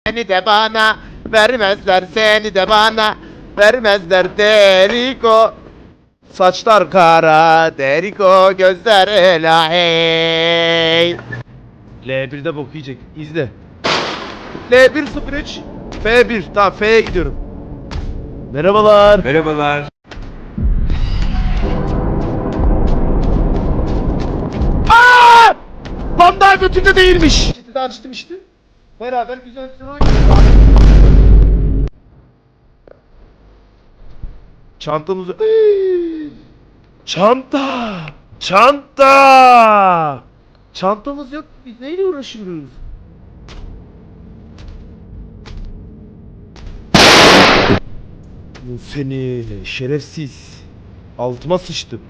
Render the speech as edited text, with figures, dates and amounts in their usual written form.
Seni de bana vermezler, seni de bana vermezler Deriko. Saçlar kara Deriko, gözler ela hey. L1'de bok yiyecek, izle. L103 F1, tamam F'ye gidiyorum. Merhabalar. Merhabalar. Aaa! Panda götünde değilmiş. İşte de açtım işte. Beraber güzel çantamızı... Çanta! Çanta! Çantamız yok. Biz neyle uğraşıyoruz? Bu seni şerefsiz. Altıma sıçtım.